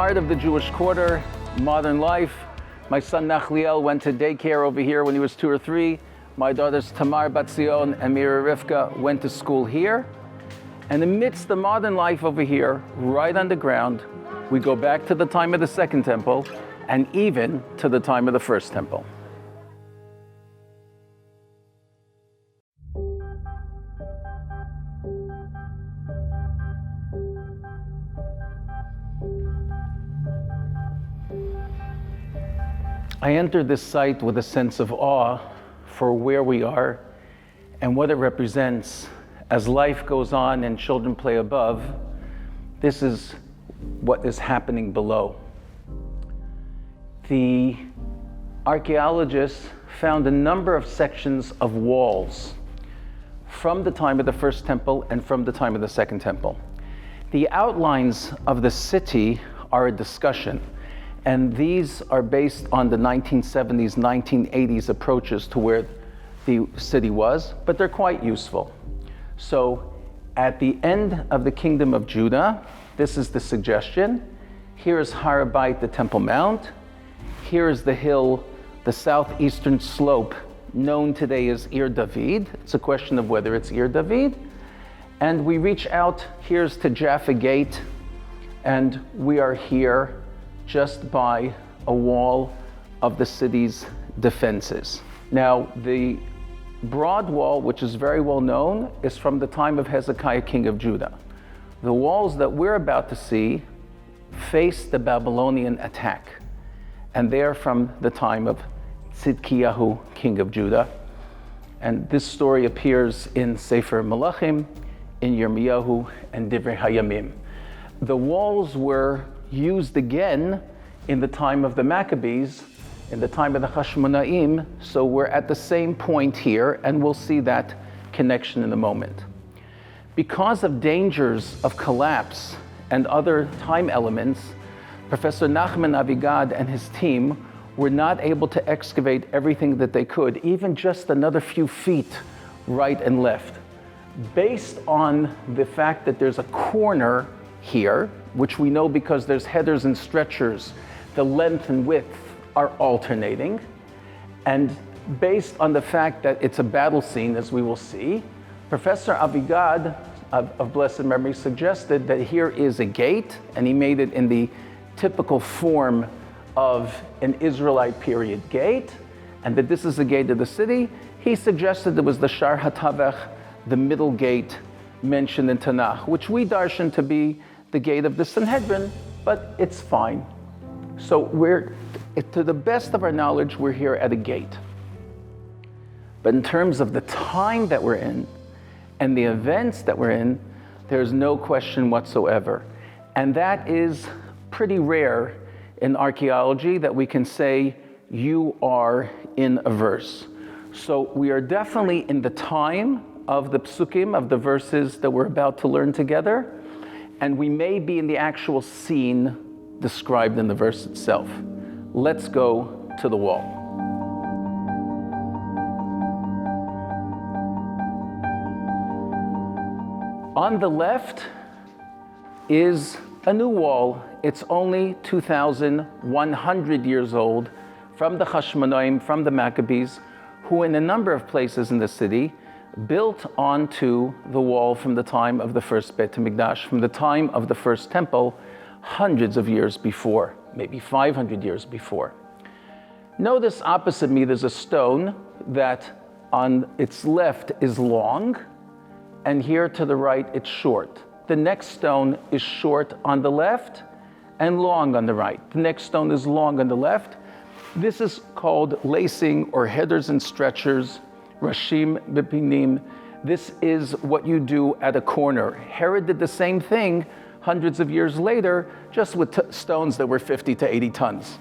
heart of the Jewish quarter, modern life. My son Nachliel went to daycare over here when he was 2 or 3. My daughters Tamar, Batzion, and Mira Rivka went to school here. And amidst the modern life over here, right on the ground, we go back to the time of the Second Temple and even to the time of the First Temple. I entered this site with a sense of awe for where we are and what it represents. As life goes on and children play above, this is what is happening below. The archaeologists found a number of sections of walls from the time of the First Temple and from the time of the Second Temple. The outlines of the city are a discussion. And these are based on the 1970s, 1980s approaches to where the city was, but they're quite useful. So at the end of the Kingdom of Judah, this is the suggestion. Here is Har Habayit, the Temple Mount. Here is the hill, the southeastern slope, known today as Ir David. It's a question of whether it's Ir David. And we reach out, here's to Jaffa Gate, and we are here just by a wall of the city's defenses. Now, the broad wall, which is very well known, is from the time of Hezekiah, king of Judah. The walls that we're about to see face the Babylonian attack, and they are from the time of Tzidkiyahu, king of Judah. And this story appears in Sefer Melachim, in Yirmiyahu, and Divrei Hayamim. The walls were used again in the time of the Maccabees, in the time of the Hashmonaim, so we're at the same point here, and we'll see that connection in a moment. Because of dangers of collapse and other time elements, Professor Nachman Avigad and his team were not able to excavate everything that they could, even just another few feet right and left. Based on the fact that there's a corner here, which we know because there's headers and stretchers, the length and width are alternating. And based on the fact that it's a battle scene, as we will see, Professor Avigad of blessed memory suggested that here is a gate, and he made it in the typical form of an Israelite period gate, and that this is the gate of the city. He suggested it was the Shar HaTavech, the middle gate mentioned in Tanakh, which we darshan to be the gate of the Sanhedrin, but it's fine. So we're, to the best of our knowledge, we're here at a gate. But in terms of the time that we're in and the events that we're in, there's no question whatsoever. And that is pretty rare in archaeology, that we can say you are in a verse. So we are definitely in the time of the psukim, of the verses that we're about to learn together, and we may be in the actual scene described in the verse itself. Let's go to the wall. On the left is a new wall. It's only 2,100 years old, from the Hashmonaim, from the Maccabees, who in a number of places in the city built onto the wall from the time of the first Beit HaMikdash, from the time of the first temple, hundreds of years before, maybe 500 years before. Notice opposite me there's a stone that on its left is long, and here to the right it's short. The next stone is short on the left and long on the right. The next stone is long on the left. This is called lacing or headers and stretchers, Rashim Bipinim. This is what you do at a corner. Herod did the same thing hundreds of years later, just with stones that were 50 to 80 tons.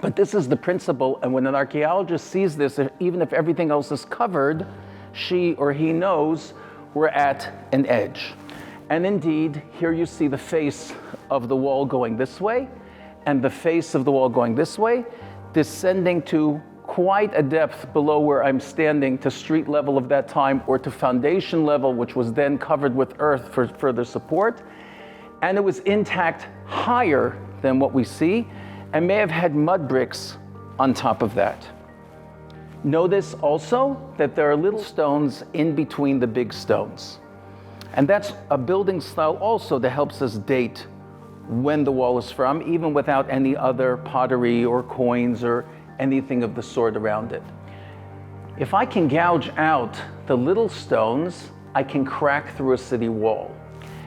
But this is the principle, and when an archaeologist sees this, even if everything else is covered, she or he knows we're at an edge. And indeed, here you see the face of the wall going this way, and the face of the wall going this way, descending to quite a depth below where I'm standing, to street level of that time, or to foundation level, which was then covered with earth for further support. And it was intact higher than what we see, and may have had mud bricks on top of that. Notice also that there are little stones in between the big stones. And that's a building style also that helps us date when the wall is from, even without any other pottery or coins or anything of the sort around it. If I can gouge out the little stones, I can crack through a city wall.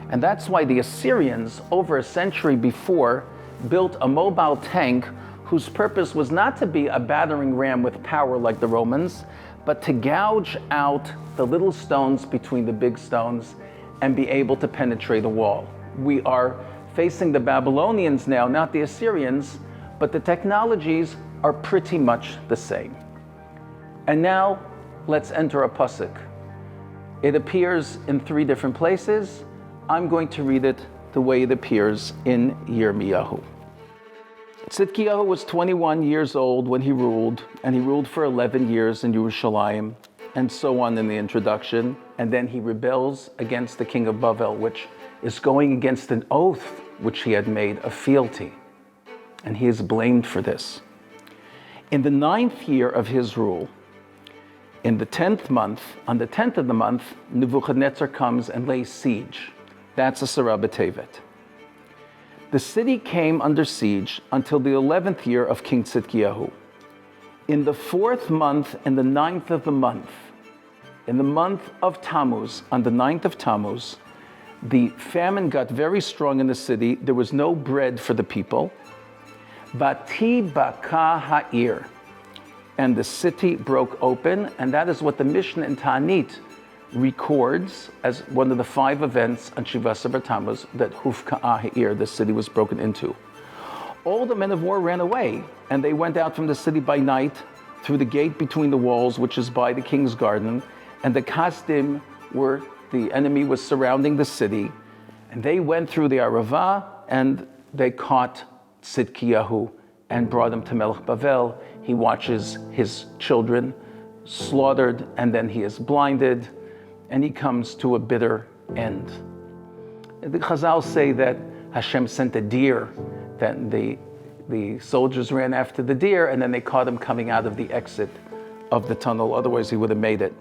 And that's why the Assyrians, over a century before, built a mobile tank whose purpose was not to be a battering ram with power like the Romans, but to gouge out the little stones between the big stones and be able to penetrate the wall. We are facing the Babylonians now, not the Assyrians, but the technologies are pretty much the same. And now, let's enter a pasuk. It appears in 3 different places. I'm going to read it the way it appears in Yirmiyahu. Tzidkiyahu was 21 years old when he ruled, and he ruled for 11 years in Yerushalayim, and so on in the introduction. And then he rebels against the king of Bavel, which is going against an oath which he had made of fealty. And he is blamed for this. In the 9th year of his rule, in the 10th month, on the 10th of the month, Nebuchadnezzar comes and lays siege. That's a Asara B'Tevet. The city came under siege until the 11th year of King Tzidkiyahu. In the 4th month and the 9th of the month, in the month of Tammuz, on the 9th of Tammuz, the famine got very strong in the city. There was no bread for the people. Vati baka ha'ir. And the city broke open, and that is what the Mishnah in Ta'anit records as one of the 5 events on Shivas Tammuz, that Hufka'a ha'ir, the city was broken into. All the men of war ran away, and they went out from the city by night through the gate between the walls, which is by the king's garden, and the Kasdim were, the enemy was surrounding the city, and they went through the Arava, and they caught Tzidkiyahu and brought him to Melech Bavel. He watches his children slaughtered, and then he is blinded, and he comes to a bitter end. The Chazal say that Hashem sent a deer, that the soldiers ran after the deer, and then they caught him coming out of the exit of the tunnel. Otherwise, he would have made it.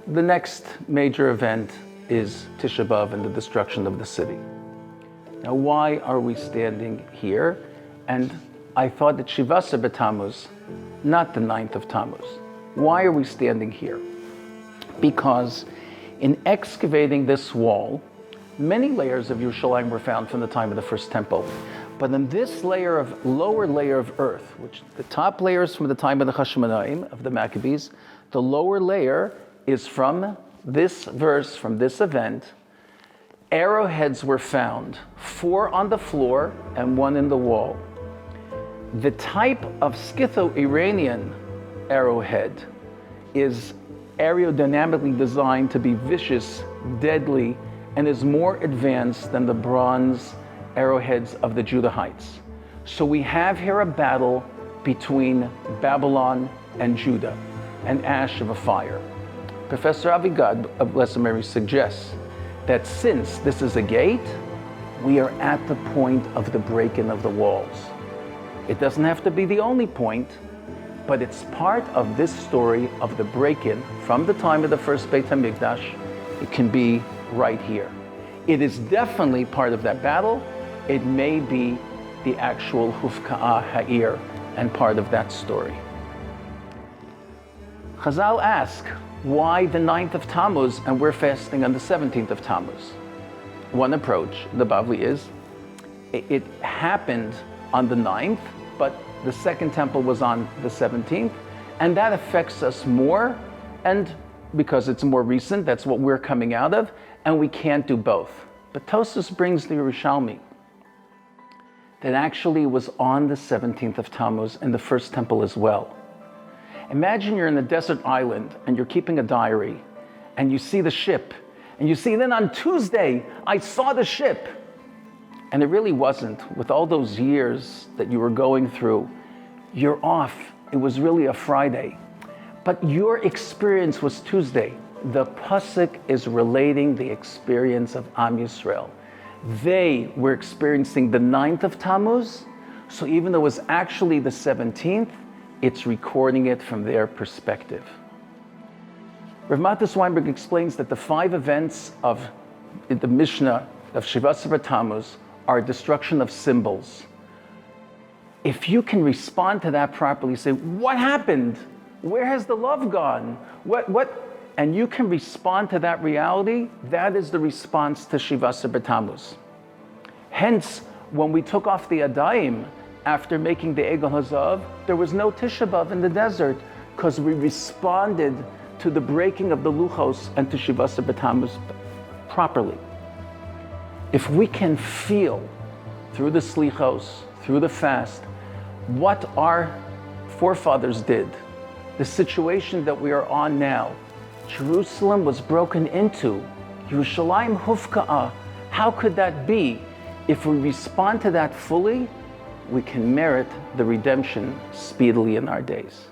The next major event is Tisha B'Av and the destruction of the city. Now, why are we standing here? And I thought that Shivasa B'Tammuz, not the 9th of Tammuz. Why are we standing here? Because in excavating this wall, many layers of Yerushalayim were found from the time of the first temple. But in this lower layer of earth, which the top layer is from the time of the Hashmonaim, of the Maccabees, the lower layer is from this verse, from this event. Arrowheads were found, 4 on the floor and 1 in the wall. The type of Scytho-Iranian arrowhead is aerodynamically designed to be vicious, deadly, and is more advanced than the bronze arrowheads of the Judahites. So we have here a battle between Babylon and Judah, an ash of a fire. Professor Avigad of Blessed Mary suggests that since this is a gate, we are at the point of the break-in of the walls. It doesn't have to be the only point, but it's part of this story of the break-in from the time of the first Beit HaMikdash. It can be right here. It is definitely part of that battle. It may be the actual Hufka'a Ha'ir and part of that story. Chazal ask, why the 9th of Tammuz and we're fasting on the 17th of Tammuz? One approach, the Bavli, is it happened on the 9th, but the second temple was on the 17th, and that affects us more, and because it's more recent, that's what we're coming out of, and we can't do both. But Tosfos brings the Yerushalmi that actually was on the 17th of Tammuz and the first temple as well. Imagine you're in a desert island and you're keeping a diary and you see the ship and you see, then on Tuesday, I saw the ship. And it really wasn't. With all those years that you were going through, you're off. It was really a Friday. But your experience was Tuesday. The pasuk is relating the experience of Am Yisrael. They were experiencing the 9th of Tammuz, so even though it was actually the 17th, it's recording it from their perspective. Rav Matis Weinberg explains that the 5 events of the Mishnah of Shivasar Tammuz are destruction of symbols. If you can respond to that properly, say, what happened? Where has the love gone? What? And you can respond to that reality, that is the response to Shivasar Tammuz. Hence, when we took off the Adayim after making the Egel Hazav, there was no Tisha B'Av in the desert because we responded to the breaking of the Luchos and to Shivasar Tammuz properly. If we can feel through the Slichos, through the fast, what our forefathers did, the situation that we are on now, Jerusalem was broken into. Yerushalayim hufka'a. How could that be? If we respond to that fully, we can merit the redemption speedily in our days.